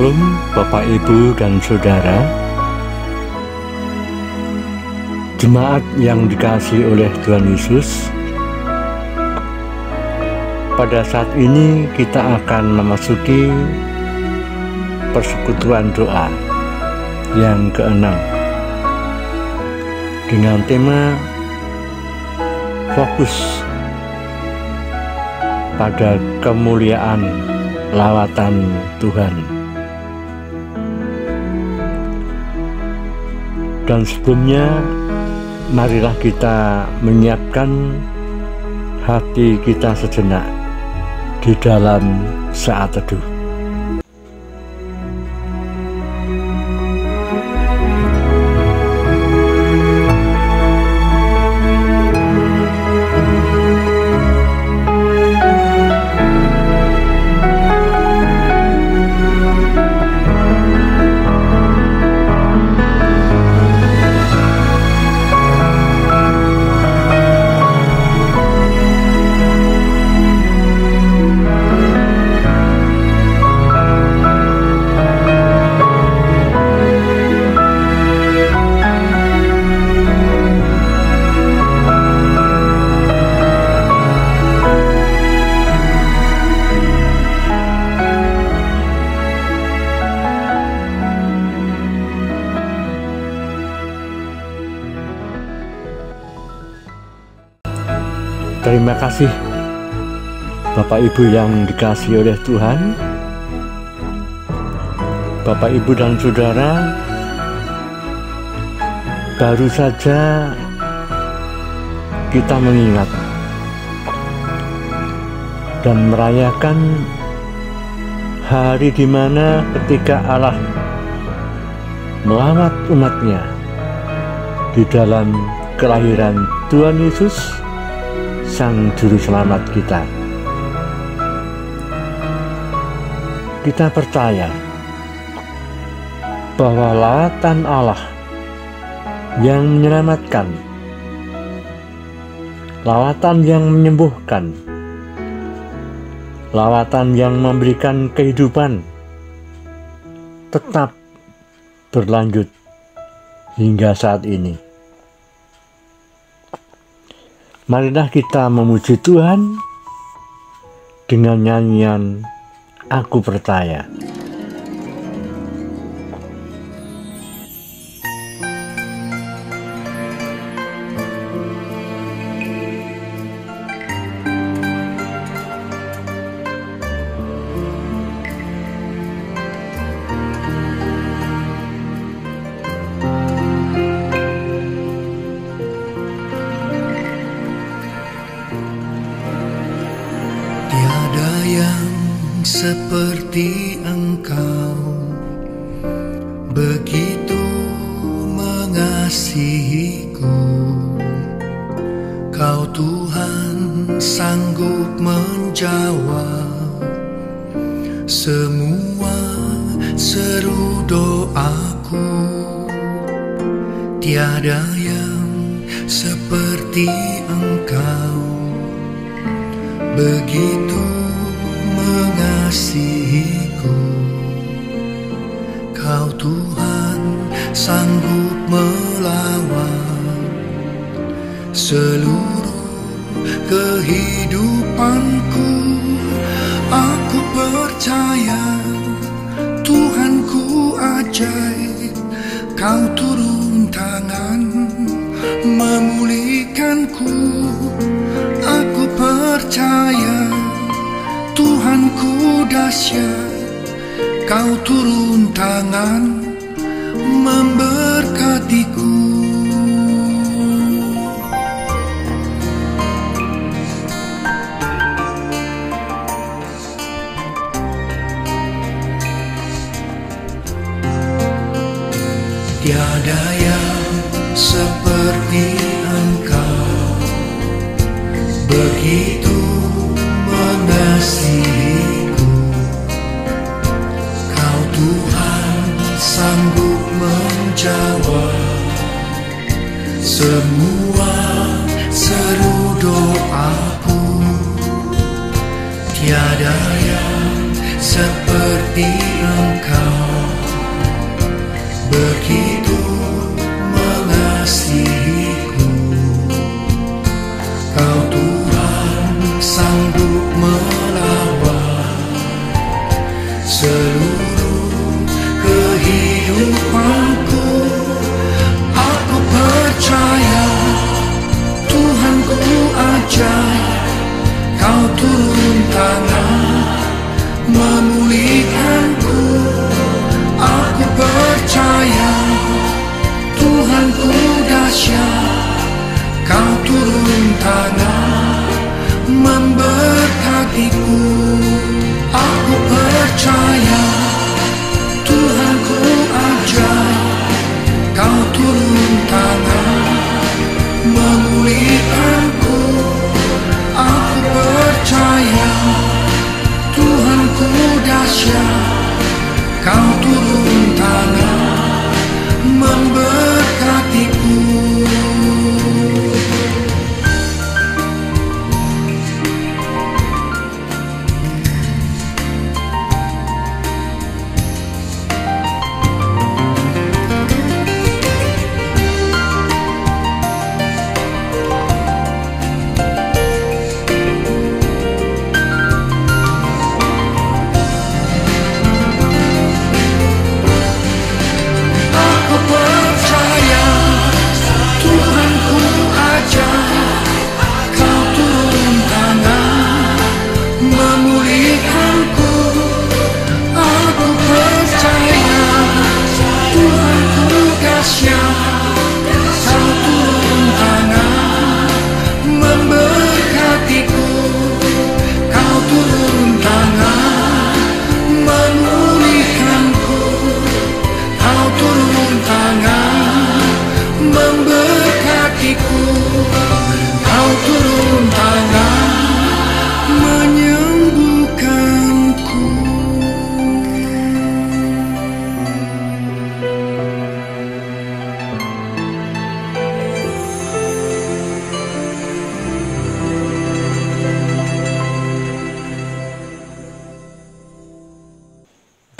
Shalom Bapak Ibu dan Saudara, jemaat yang dikasihi oleh Tuhan Yesus. Pada saat ini kita akan memasuki persekutuan doa yang ke-6 dengan tema fokus pada kemuliaan lawatan Tuhan. Dan sebelumnya, marilah kita menyiapkan hati kita sejenak di dalam saat teduh. Terima kasih Bapak Ibu yang dikasihi oleh Tuhan. Bapak Ibu dan Saudara, baru saja kita mengingat dan merayakan hari di mana ketika Allah melawat umatnya di dalam kelahiran Tuhan Yesus, Sang Juru Selamat kita. Kita percaya bahwa lawatan Allah yang menyelamatkan, lawatan yang menyembuhkan, lawatan yang memberikan kehidupan tetap berlanjut hingga saat ini. Marilah kita memuji Tuhan dengan nyanyian Aku Percaya. Seperti Engkau begitu mengasihiku, Kau Tuhan sanggup menjawab semua seru doaku. Tiada yang seperti Engkau begitu mengasihiku, Kau Tuhan sanggup melawan seluruh kehidupanku. Aku percaya Tuhanku ajaib, Kau turun tangan memulihkanku. Aku percaya Tuhanku dahsyat, Kau turun tangan memberkatiku. Tiada yang seperti Engkau begitu mengasihiku, Kau Tuhan sanggup menjawab semua seru doaku. Tiada yang seperti Engkau, begitu mengasihiku. Kau Tuhan sanggup melawan seluruh kehidupanku. Aku percaya Tuhanku ajaib, Kau turun tangan memulihkanku. Aku percaya Tuhanku dahsyat, Kau turun tangan memberkatiku. Aku percaya Tuhanku ajaib, Kau turun tangan memulihkanku. Aku percaya Tuhanku dahsyat, Kau turun tangan memberkatiku.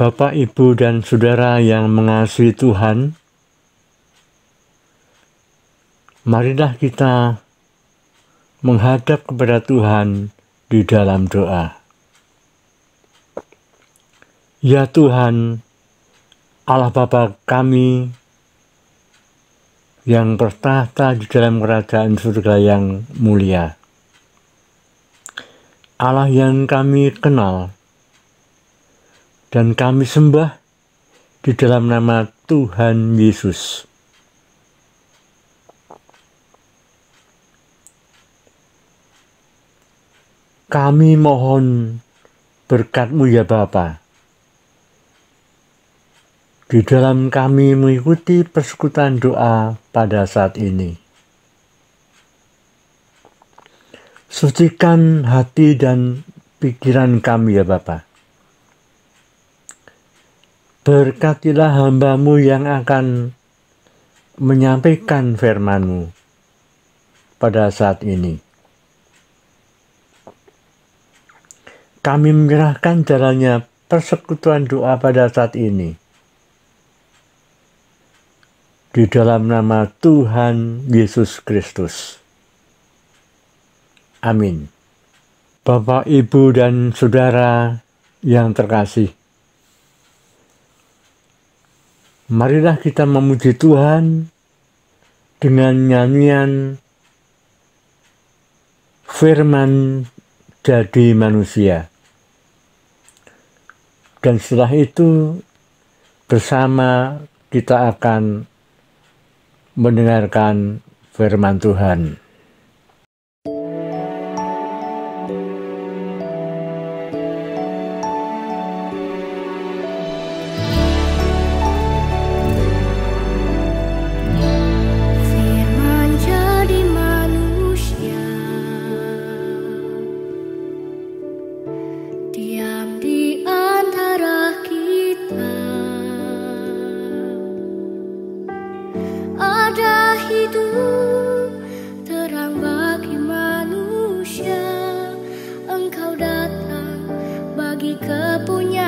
Bapak, Ibu, dan Saudara yang mengasihi Tuhan, marilah kita menghadap kepada Tuhan di dalam doa. Ya Tuhan, Allah Bapa kami yang bertahta di dalam kerajaan surga yang mulia, Allah yang kami kenal dan kami sembah di dalam nama Tuhan Yesus. Kami mohon berkat-Mu ya Bapa, di dalam kami mengikuti persekutuan doa pada saat ini. Sucikan hati dan pikiran kami ya Bapa. Berkatilah hamba-Mu yang akan menyampaikan firman-Mu pada saat ini. Kami menyerahkan jalannya persekutuan doa pada saat ini. Di dalam nama Tuhan Yesus Kristus. Amin. Bapak, Ibu, dan Saudara yang terkasih, marilah kita memuji Tuhan dengan nyanyian firman jadi manusia. Dan setelah itu bersama kita akan mendengarkan firman Tuhan. Kepunyaan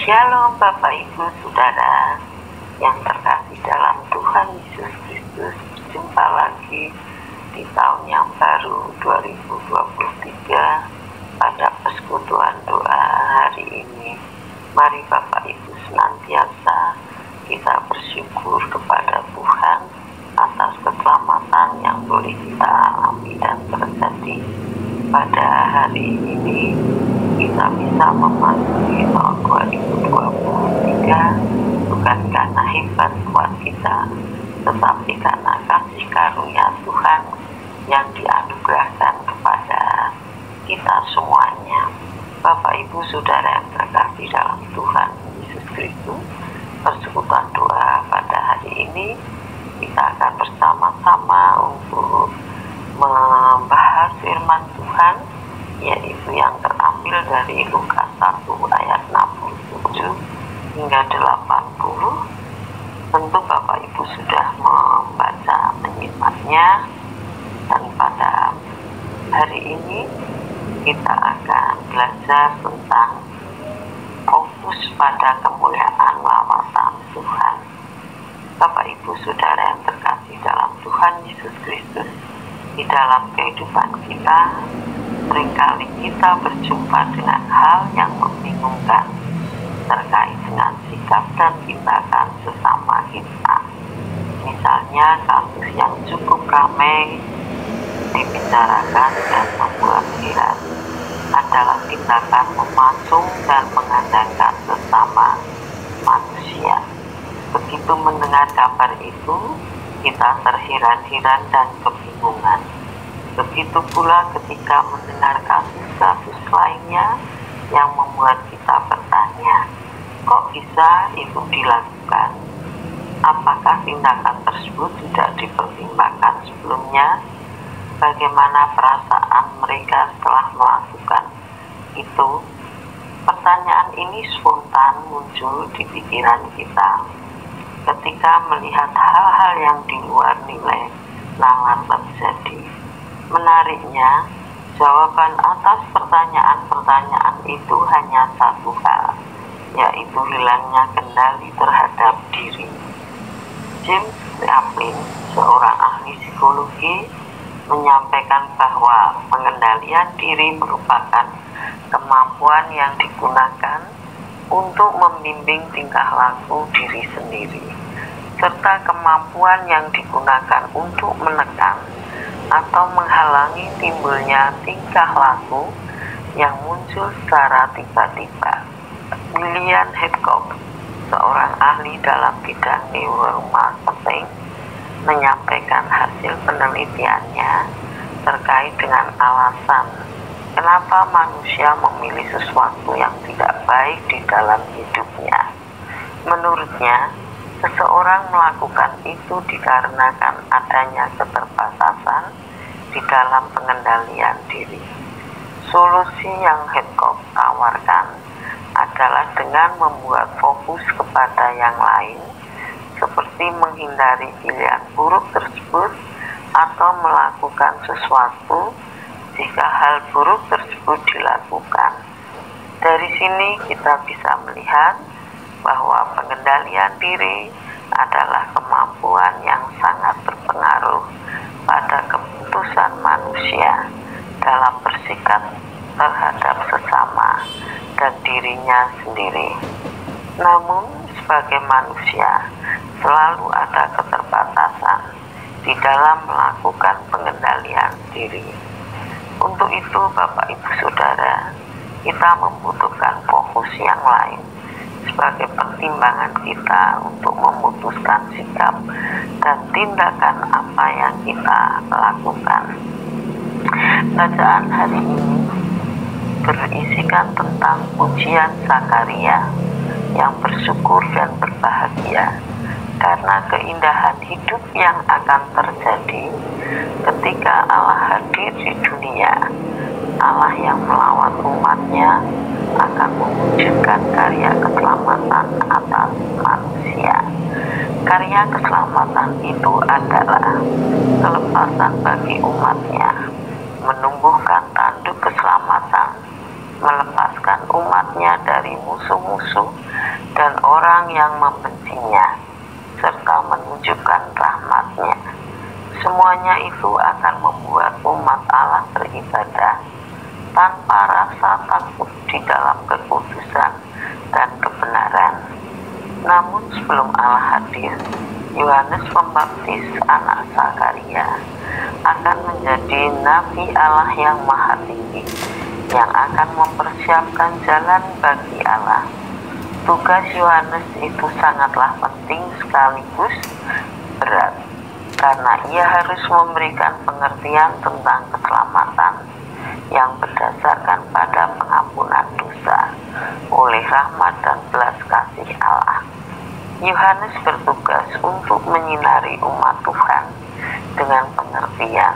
Shalom Bapak Ibu Saudara yang terkasih dalam Tuhan Yesus Kristus. Jumpa lagi di tahun yang baru 2023 pada persekutuan doa hari ini. Mari Bapak Ibu senantiasa kita bersyukur kepada Tuhan atas keselamatan yang boleh kita alami dan terjadi pada hari ini. Kita bisa memasuki tahun 2023 bukan karena hebat kuat kita, tetapi karena kasih karunia Tuhan yang dianugerahkan kepada kita semuanya. Bapak Ibu Saudara yang terkasih dalam Tuhan Yesus Kristus, persekutuan doa pada hari ini kita akan bersama-sama untuk membahas firman Tuhan, yaitu yang terambil dari Lukas 1 ayat 67 hingga 80. Tentu Bapak Ibu sudah membaca, menyimaknya, dan pada hari ini kita akan belajar tentang fokus pada kemuliaan lawatan Tuhan. Bapak Ibu Saudara yang terkasih dalam Tuhan Yesus Kristus, di dalam kehidupan kita seringkali kita berjumpa dengan hal yang membingungkan terkait dengan sikap dan tindakan sesama kita. Misalnya kasus yang cukup ramai dibicarakan dan membuat heran adalah tindakan memasung dan mengandalkan sesama manusia. Begitu mendengar kabar itu, kita terheran-heran dan kebingungan. Begitu pula ketika mendengar kasus-kasus lainnya yang membuat kita bertanya, kok bisa itu dilakukan? Apakah tindakan tersebut tidak dipertimbangkan sebelumnya? Bagaimana perasaan mereka setelah melakukan itu? Pertanyaan ini spontan muncul di pikiran kita ketika melihat hal-hal yang di luar nilai nalar terjadi. Menariknya, jawaban atas pertanyaan-pertanyaan itu hanya satu hal, yaitu hilangnya kendali terhadap diri. James Chaplin, seorang ahli psikologi, menyampaikan bahwa pengendalian diri merupakan kemampuan yang digunakan untuk membimbing tingkah laku diri sendiri, serta kemampuan yang digunakan untuk menekan atau menghalangi timbulnya tingkah laku yang muncul secara tiba-tiba. William Hancock, seorang ahli dalam bidang neuromarketing, menyampaikan hasil penelitiannya terkait dengan alasan kenapa manusia memilih sesuatu yang tidak baik di dalam hidupnya. Menurutnya, seseorang melakukan itu dikarenakan adanya keterbatasan di dalam pengendalian diri. Solusi yang Hancock tawarkan adalah dengan membuat fokus kepada yang lain, seperti menghindari pilihan buruk tersebut atau melakukan sesuatu jika hal buruk tersebut dilakukan. Dari sini kita bisa melihat bahwa pengendalian diri adalah kemampuan yang sangat berpengaruh pada keputusan manusia dalam bersikap terhadap sesama dan dirinya sendiri. Namun, sebagai manusia, selalu ada keterbatasan di dalam melakukan pengendalian diri. Untuk itu, Bapak Ibu Saudara, kita membutuhkan fokus yang lain sebagai pertimbangan kita untuk memutuskan sikap dan tindakan apa yang kita lakukan. Bacaan hari ini berisikan tentang pujian Zakaria yang bersyukur dan berbahagia karena keindahan hidup yang akan terjadi ketika Allah hadir di dunia. Allah yang melawat umatnya akan mewujudkan karya keselamatan atas manusia. Karya keselamatan itu adalah kelepasan bagi umatnya, menumbuhkan tanduk keselamatan melepaskan umatnya dari musuh-musuh dan orang yang membencinya, serta menunjukkan rahmatnya. Semuanya itu akan membuat umat Allah beribadah tanpa rasa takut di dalam kekudusan dan kebenaran. Namun sebelum Allah hadir, Yohanes Pembaptis, anak Zakaria, akan menjadi nabi Allah yang maha tinggi, yang akan mempersiapkan jalan bagi Allah. Tugas Yohanes itu sangatlah penting sekaligus berat, karena ia harus memberikan pengertian tentang keselamatan yang berdasarkan pada pengampunan dosa oleh rahmat dan belas kasih Allah. Yohanes bertugas untuk menyinari umat Tuhan dengan pengertian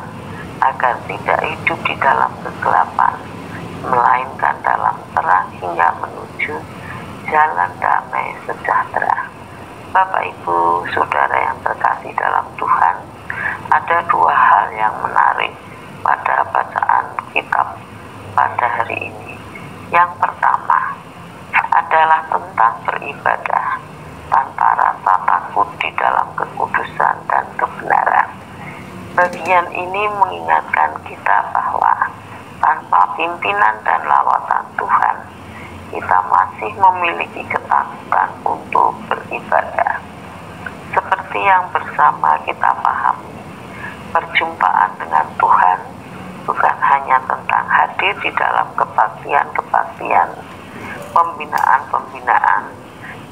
agar tidak hidup di dalam kegelapan, melainkan dalam terang hingga menuju jalan damai sejahtera. Bapak, Ibu, Saudara yang terkasih dalam Tuhan, ada dua hal yang menarik pada bacaan kitab pada hari ini. Yang pertama adalah tentang beribadah tanpa rasa takut di dalam kekudusan dan kebenaran. Bagian ini mengingatkan kita bahwa tanpa pimpinan dan lawatan Tuhan, kita masih memiliki ketakutan untuk beribadah. Seperti yang bersama kita pahami, perjumpaan dengan Tuhan bukan hanya tentang hadir di dalam kebaktian-kebaktian, pembinaan-pembinaan,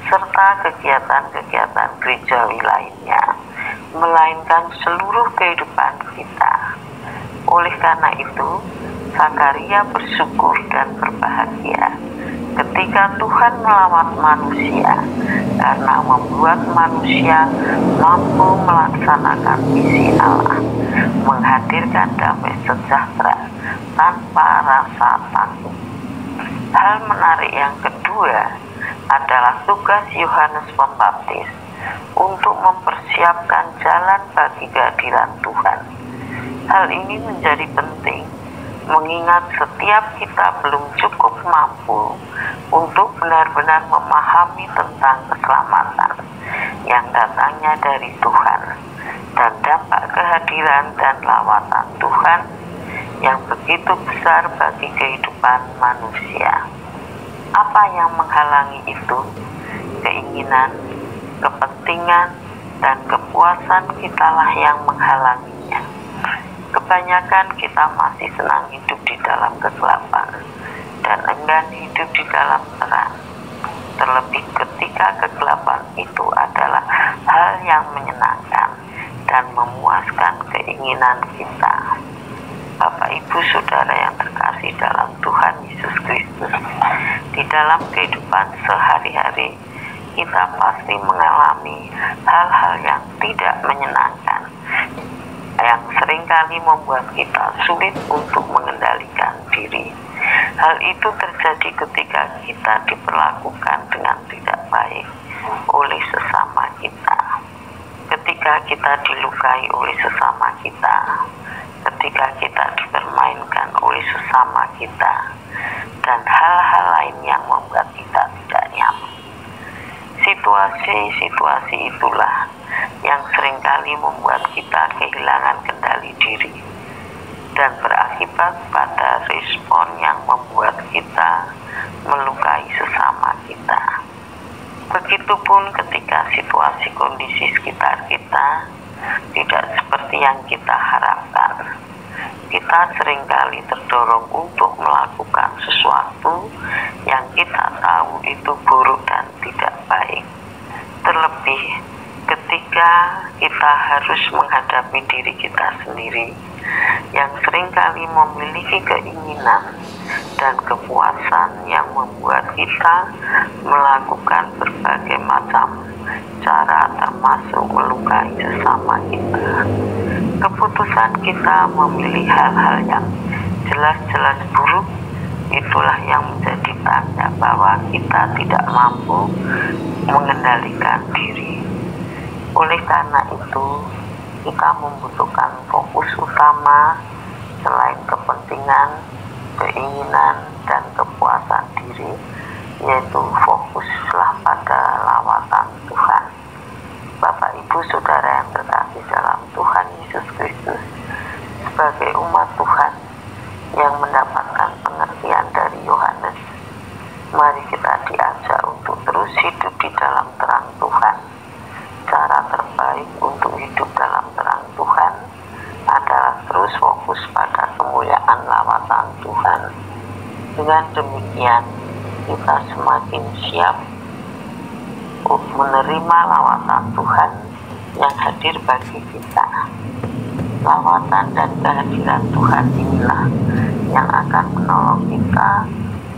serta kegiatan-kegiatan gerejawi lainnya, melainkan seluruh kehidupan kita. Oleh karena itu, Zakaria bersyukur dan berbahagia ketika Tuhan melawat manusia, karena membuat manusia mampu melaksanakan misi Allah, menghadirkan damai sejahtera tanpa rasa takut. Hal menarik yang kedua adalah tugas Yohanes Pembaptis untuk mempersiapkan jalan bagi kehadiran Tuhan. Hal ini menjadi penting, mengingat setiap kita belum cukup mampu untuk benar-benar memahami tentang keselamatan yang datangnya dari Tuhan dan dampak kehadiran dan lawatan Tuhan yang begitu besar bagi kehidupan manusia. Apa yang menghalangi itu? Keinginan, kepentingan, dan kepuasan kitalah yang menghalanginya. Kebanyakan kita masih senang hidup di dalam kegelapan dan enggan hidup di dalam terang. Terlebih ketika kegelapan itu adalah hal yang menyenangkan dan memuaskan keinginan kita. Bapak, Ibu, Saudara yang terkasih dalam Tuhan Yesus Kristus, di dalam kehidupan sehari-hari kita pasti mengalami hal-hal yang tidak menyenangkan, yang seringkali membuat kita sulit untuk mengendalikan diri. Hal itu terjadi ketika kita diperlakukan dengan tidak baik oleh sesama kita, ketika kita dilukai oleh sesama kita, ketika kita dipermainkan oleh sesama kita, dan hal-hal lain yang membuat kita tidak nyaman. Situasi-situasi itulah yang seringkali membuat kita kehilangan kendali diri dan berakibat pada respon yang membuat kita melukai sesama kita. Begitupun ketika situasi kondisi sekitar kita tidak seperti yang kita harapkan, kita seringkali terdorong untuk melakukan sesuatu yang kita tahu itu buruk dan tidak baik. Terlebih ketika kita harus menghadapi diri kita sendiri yang seringkali memiliki keinginan dan kepuasan yang membuat kita melakukan berbagai macam cara, termasuk melukai sesama kita. Keputusan kita memilih hal-hal yang jelas-jelas buruk itulah yang menjadi tanda bahwa kita tidak mampu mengendalikan diri. Oleh karena itu, kita membutuhkan fokus utama selain kepentingan, keinginan, dan keputusan kepuasan diri, yaitu fokuslah pada lawatan Tuhan. Bapak Ibu Saudara yang terkasih dalam Tuhan Yesus Kristus, sebagai umat Tuhan yang mendapatkan pengertian dari Yohanes, mari kita diajak untuk terus hidup di dalam terang Tuhan. Cara terbaik untuk hidup dalam terang Tuhan adalah terus fokus pada kemuliaan lawatan Tuhan. Dengan demikian, kita semakin siap menerima lawatan Tuhan yang hadir bagi kita. Lawatan dan kehadiran Tuhan inilah yang akan menolong kita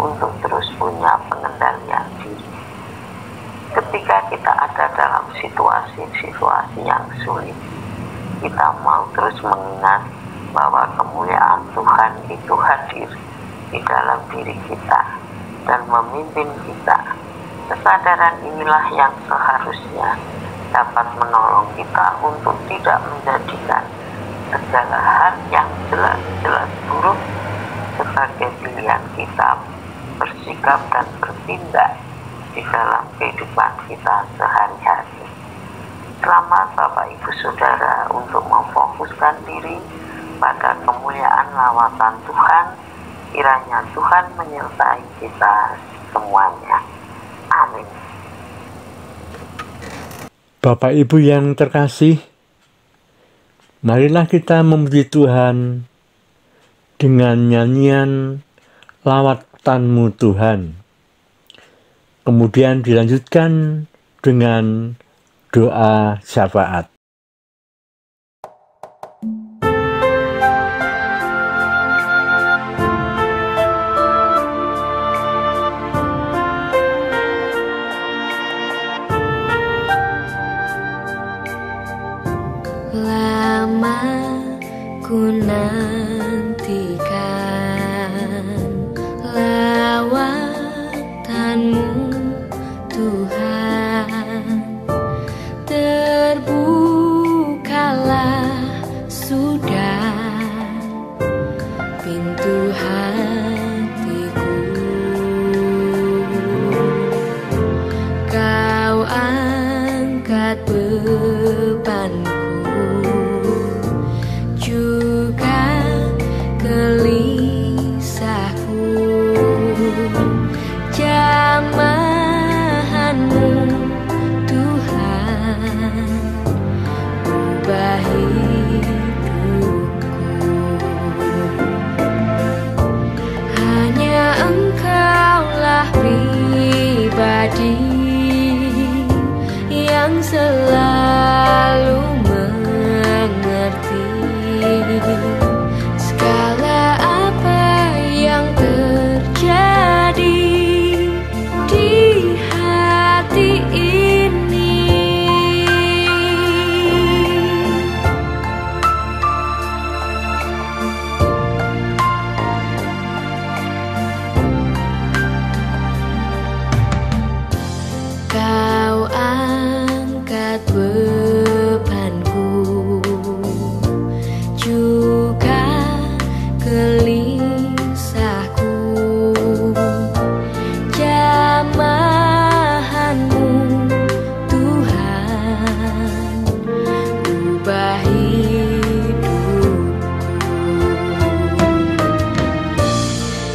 untuk terus punya pengendalian diri. Ketika kita ada dalam situasi-situasi yang sulit, kita mau terus mengingat bahwa kemuliaan Tuhan itu hadir di dalam diri kita dan memimpin kita. Kesadaran inilah yang seharusnya dapat menolong kita untuk tidak menjadikan segala hal yang jelas-jelas buruk sebagai pilihan kita bersikap dan bertindak di dalam kehidupan kita sehari-hari. Selamat Bapak Ibu Saudara untuk memfokuskan diri pada kemuliaan lawatan Tuhan. Kiranya Tuhan menyertai kita semuanya. Amin. Bapak Ibu yang terkasih, marilah kita memuji Tuhan dengan nyanyian Lawatan-Mu Tuhan. Kemudian dilanjutkan dengan doa syafaat. Lama ku nantikan lawatanmu Tuhan, terbukalah sudah pintu hatiku. Kau angkat bebanku, juga gelisahku. Jamahanmu Tuhan, ubah hidupku. Hanya Engkaulah pribadi yang selalu mengerti segala apa yang terjadi di hati ini. Kau angkat bebanku, juga gelisahku. Jamahanmu Tuhan, ubah hidupku.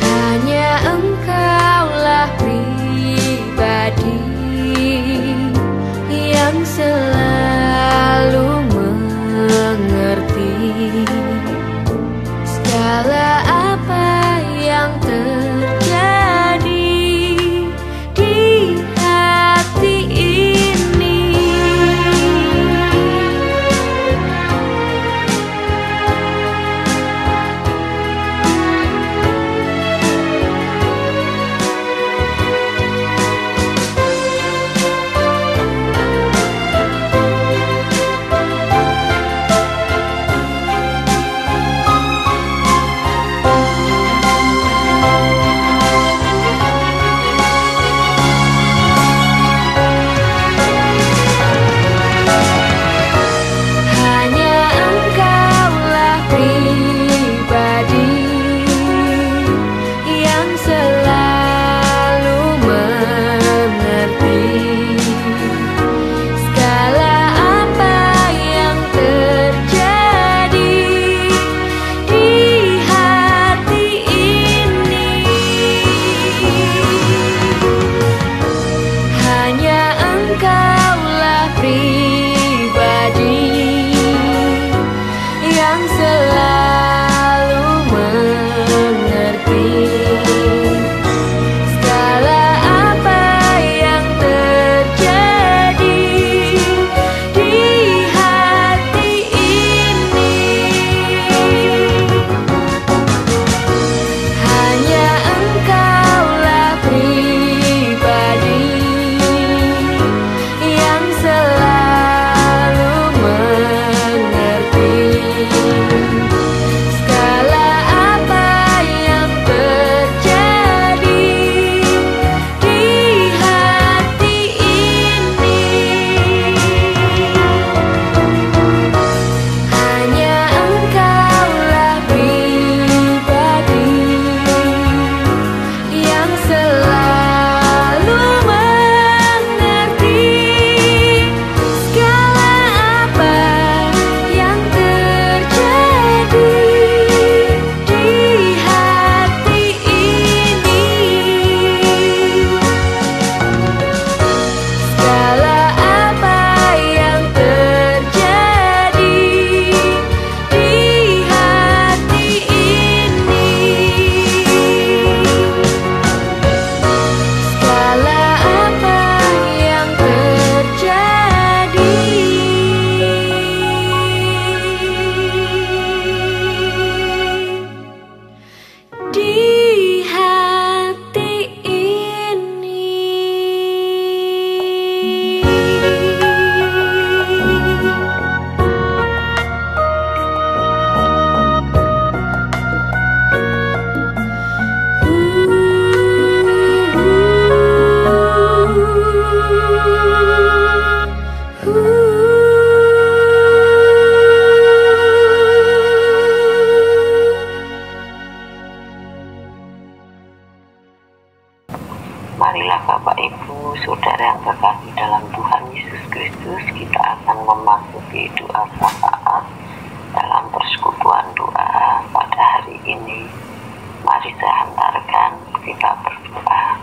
Hanya Engkaulah pribadi yang selalu mengerti segala apa yang terjadi di hati ini. Ya Bapak Ibu, saudara yang terkasih dalam Tuhan Yesus Kristus, kita akan memasuki doa syafaat dalam persekutuan doa pada hari ini. Mari saya hantarkan kita berdoa.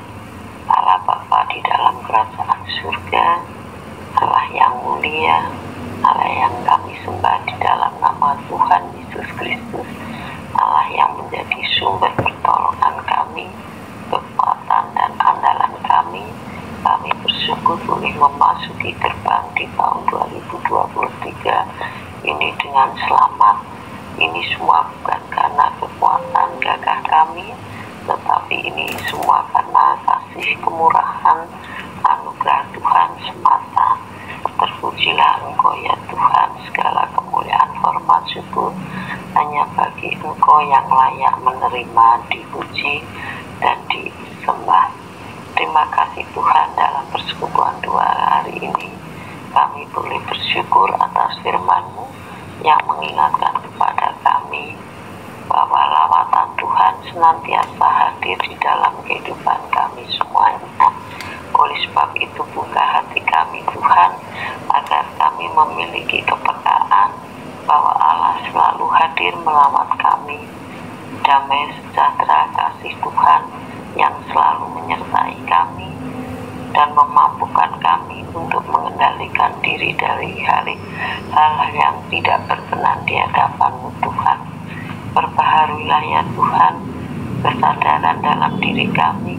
Allah Bapa di dalam kerajaan surga, Allah yang mulia, Allah yang kami sembah di dalam nama Tuhan Yesus Kristus, Allah yang menjadi sumber pertolongan kami, kekuatan dan andalan kami bersyukur boleh memasuki gerbang di tahun 2023 ini dengan selamat. Ini semua bukan karena kekuatan gagah kami, tetapi ini semua karena kasih kemurahan anugerah Tuhan semata. Terpujilah Engkau ya Tuhan, segala kemuliaan hormat syukur hanya bagi Engkau yang layak menerima, dipuji dan disembah. Terima kasih Tuhan, dalam persekutuan doa hari ini kami boleh bersyukur atas firman-Mu yang mengingatkan kepada kami bahwa lawatan Tuhan senantiasa hadir di dalam kehidupan kami semuanya. Oleh sebab itu buka hati kami Tuhan, agar kami memiliki kepekaan bahwa Allah selalu hadir melawat kami. Damai sejahtera kasih Tuhan yang selalu menyertai kami dan memampukan kami untuk mengendalikan diri dari hal-hal yang tidak berkenan di hadapan-Mu Tuhan. Perbaharuilah ya Tuhan kesadaran dalam diri kami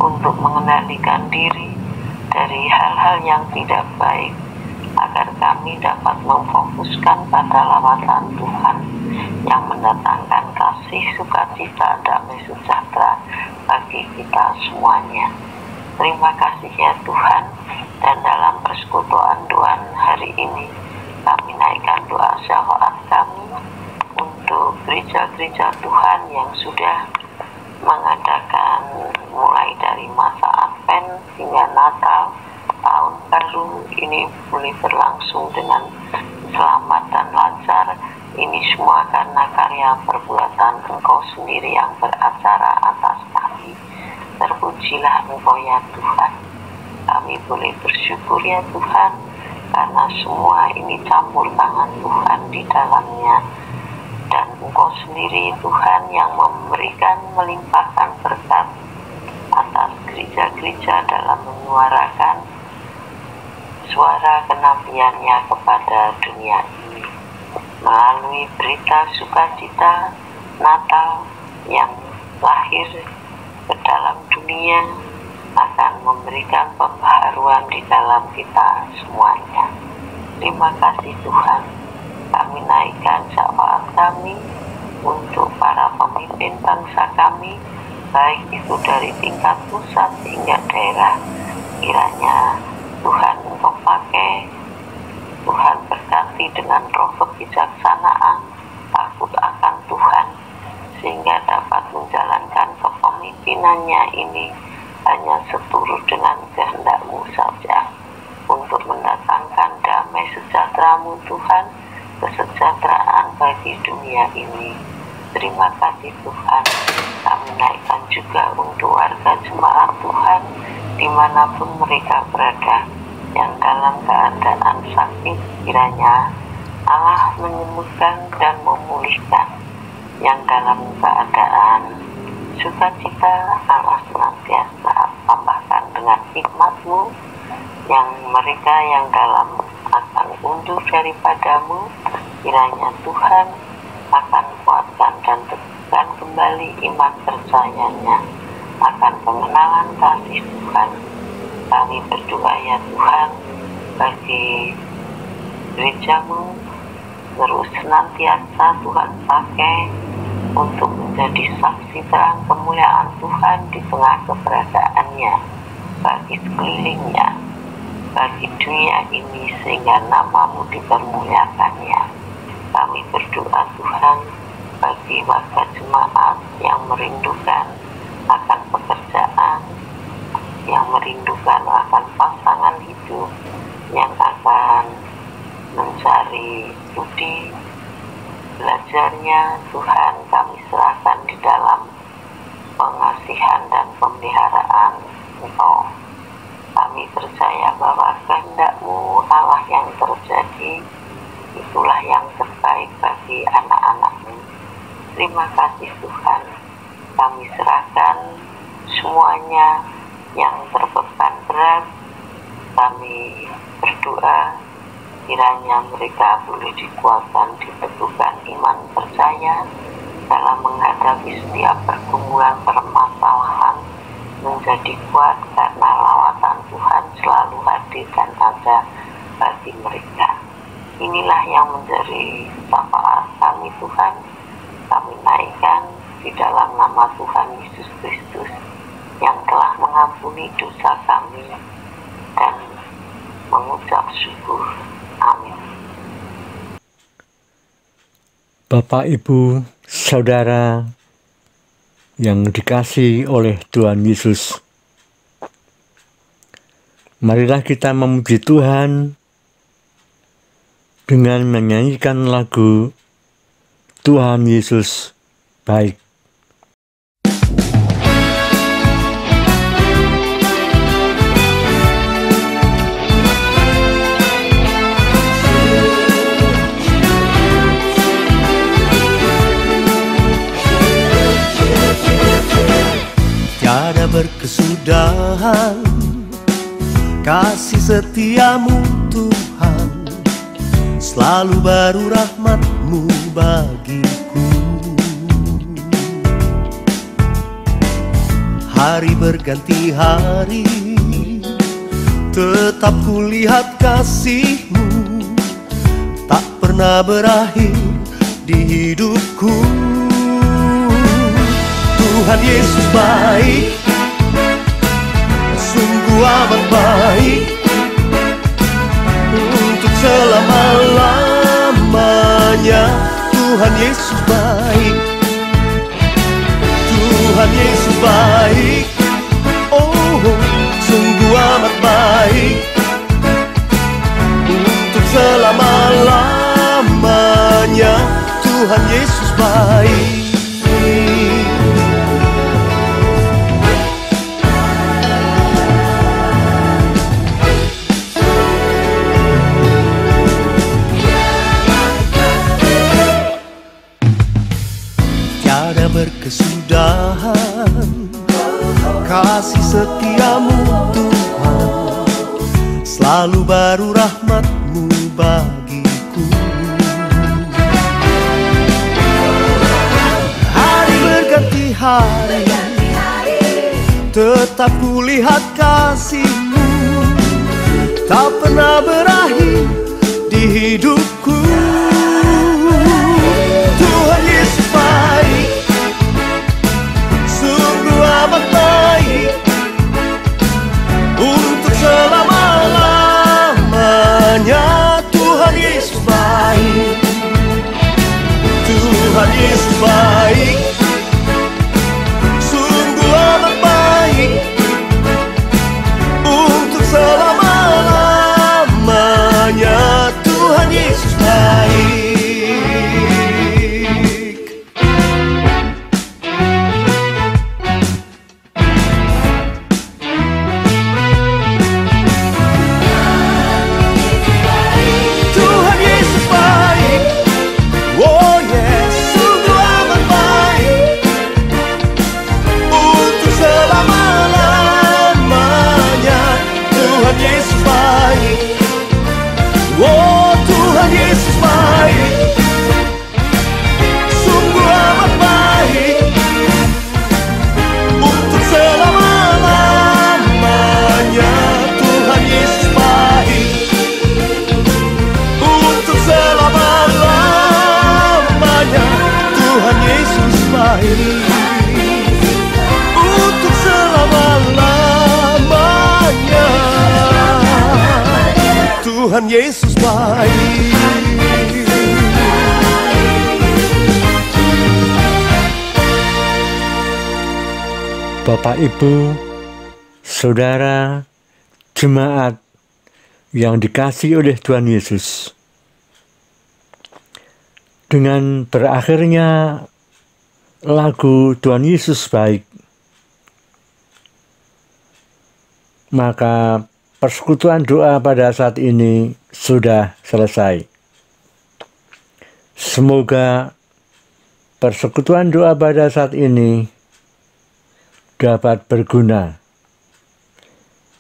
untuk mengendalikan diri dari hal-hal yang tidak baik, agar kami dapat memfokuskan pada lawatan Tuhan yang mendatangkan kasih, sukacita, damai sejahtera bagi kita semuanya. Terima kasih ya Tuhan, dan dalam persekutuan doa hari ini kami naikkan doa syafaat kami untuk gereja-gereja Tuhan yang sudah mengadakan mulai dari masa Advent hingga Natal, tahun baru ini boleh berlangsung dengan selamat dan lancar. Ini semua karena karya perbuatan Engkau sendiri yang beracara atas kami. Terpujilah Engkau ya Tuhan. Kami boleh bersyukur ya Tuhan, karena semua ini campur tangan Tuhan di dalamnya. Dan Engkau sendiri Tuhan yang memberikan, melimpahkan berkat atas gereja-gereja dalam menyuarakan suara kenabiannya kepada dunia ini. Melalui berita sukacita Natal yang lahir ke dalam dunia akan memberikan pembaharuan di dalam kita semuanya. Terima kasih Tuhan. Kami naikkan syafaat kami untuk para pemimpin bangsa kami, baik itu dari tingkat pusat hingga daerah. Kiranya Tuhan Engkau pakai, Tuhan berkati dengan roh kebijaksanaan, takut akan Tuhan, sehingga dapat menjalankan kepemimpinannya ini hanya seturut dengan kehendak-Mu saja, untuk mendatangkan damai sejahtera-Mu Tuhan, kesejahteraan bagi dunia ini. Terima kasih Tuhan. Kami naikkan juga untuk warga jemaat Tuhan dimanapun mereka berada, yang dalam keadaan sakit, kiranya Allah menyembuhkan dan memulihkan. Yang dalam keadaan sukacita, Allah senantiasa tambahkan dengan hikmat-Mu. Yang mereka yang dalam akan undur daripada-Mu, kiranya Tuhan akan kuatkan dan teguhkan kembali iman percayanya akan pengenalan kasih Tuhan. Kami berdoa ya Tuhan, bagi gereja-Mu terus senantiasa Tuhan pakai untuk menjadi saksi terang kemuliaan Tuhan di tengah keberadaannya, bagi sekelilingnya, bagi dunia ini, sehingga nama-Mu dipermuliakannya. Kami berdoa Tuhan bagi warga jemaat yang merindukan akan pekerjaan, yang merindukan akan pasangan hidup, yang akan mencari studi belajarnya. Tuhan, kami serahkan di dalam pengasihan dan pemeliharaan Engkau. kami percaya bahwa kehendak-Mu Allah yang terjadi itulah yang terbaik bagi anak-anak-Mu. Terima kasih Tuhan, kami serahkan semuanya yang terbeban berat. Kami berdoa kiranya mereka boleh dikuatkan, diteguhkan iman percaya dalam menghadapi setiap pergumulan permasalahan, menjadi kuat karena lawatan Tuhan selalu hadir dan ada bagi mereka. Inilah yang menjadi syafaat kami Tuhan. Kami naikkan di dalam nama Tuhan Yesus Kristus yang telah mengampuni dosa kami dan mengucap syukur. Amin. Bapak, Ibu, Saudara yang dikasihi oleh Tuhan Yesus, marilah kita memuji Tuhan dengan menyanyikan lagu Tuhan Yesus Baik. Tiada berkesudahan kasih setiamu Tuhan, selalu baru rahmat-Mu bagiku. Hari berganti hari, tetap kulihat kasih-Mu, tak pernah berakhir di hidupku. Tuhan Yesus baik, sungguh amat baik, untuk selama-lamanya. Tuhan Yesus baik, Tuhan Yesus baik, oh sungguh amat baik, untuk selama-lamanya. Tuhan Yesus baik. Tiada berkesudahan kasih setiamu Tuhan, selalu baru rahmat-Mu bagiku. Hari berganti hari, tetap kulihat kasih-Mu, tak pernah berakhir di hidupku. Tuhan Yesus baik, sungguh amat baik, untuk selama-lamanya. Tuhan Yesus baik, Tuhan Yesus baik, sungguh amat baik, untuk selama-lamanya. Tuhan Yesus baik. Tuhan Yesus baik, oh yes, sungguh amat baik, untuk selama-lamanya. Tuhan Yesus baik, oh Tuhan Yesus baik, sungguh amat baik, untuk selama-lamanya. Tuhan Yesus baik, untuk selama-lamanya. Tuhan Yesus baik, untuk selama-lamanya. Tuhan Yesus baik. Bapak, Ibu, Saudara, jemaat yang dikasihi oleh Tuhan Yesus, dengan berakhirnya lagu Tuhan Yesus baik, maka persekutuan doa pada saat ini sudah selesai. Semoga persekutuan doa pada saat ini dapat berguna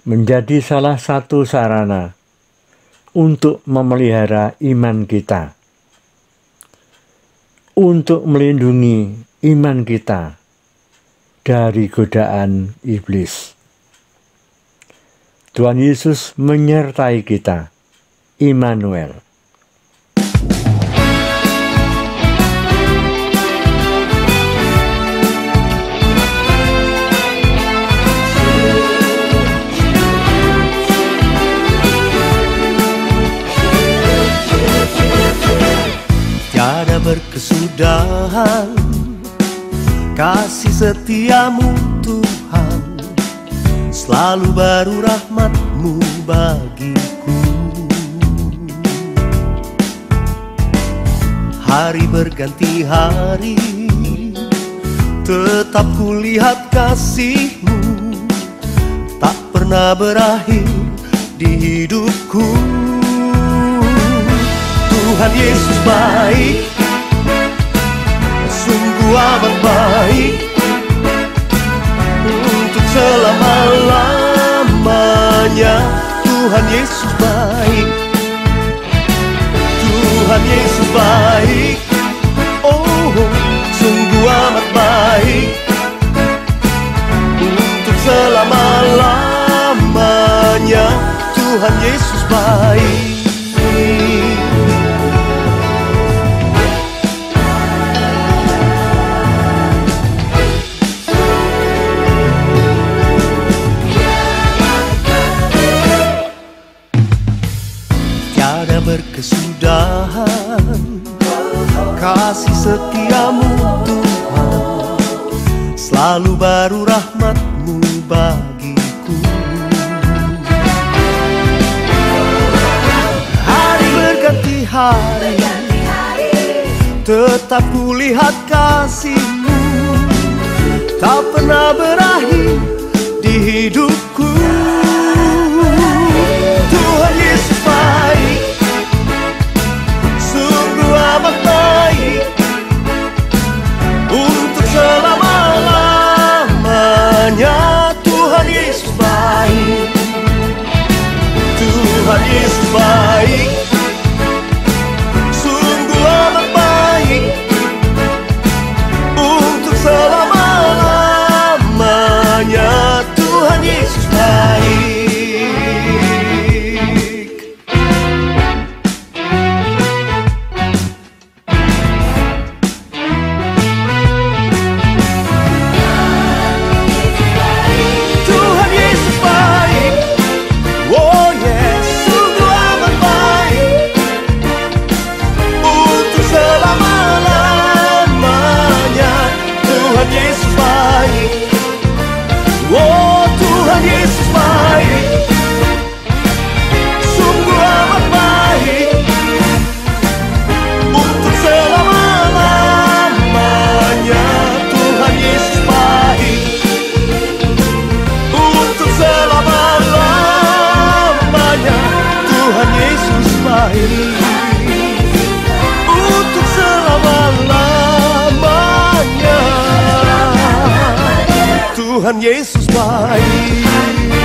menjadi salah satu sarana untuk memelihara iman kita, untuk melindungi iman kita dari godaan iblis. Tuhan Yesus menyertai kita. Immanuel. Tiada berkesudahan kasih setiamu Tuhan, selalu baru rahmat-Mu bagiku. Hari berganti hari, tetap kulihat kasih-Mu, tak pernah berakhir di hidupku. Tuhan Yesus baik, sungguh amat baik, untuk selama-lamanya. Tuhan Yesus baik, Tuhan Yesus baik, oh sungguh amat baik, untuk selama-lamanya. Tuhan Yesus baik. Berkesudahan kasih setiamu Tuhan, selalu baru rahmat-Mu bagiku. Hari berganti hari, tetap kulihat kasih-Mu, tak pernah berakhir di hidupku. Tuhan Yesus baik, amat baik, untuk selama-lamanya. Tuhan Yesus baik, Tuhan Yesus baik, sungguh amat baik, untuk selama-lamanya. Tuhan Yesus baik. Untuk selama-lamanya, Tuhan Yesus baik.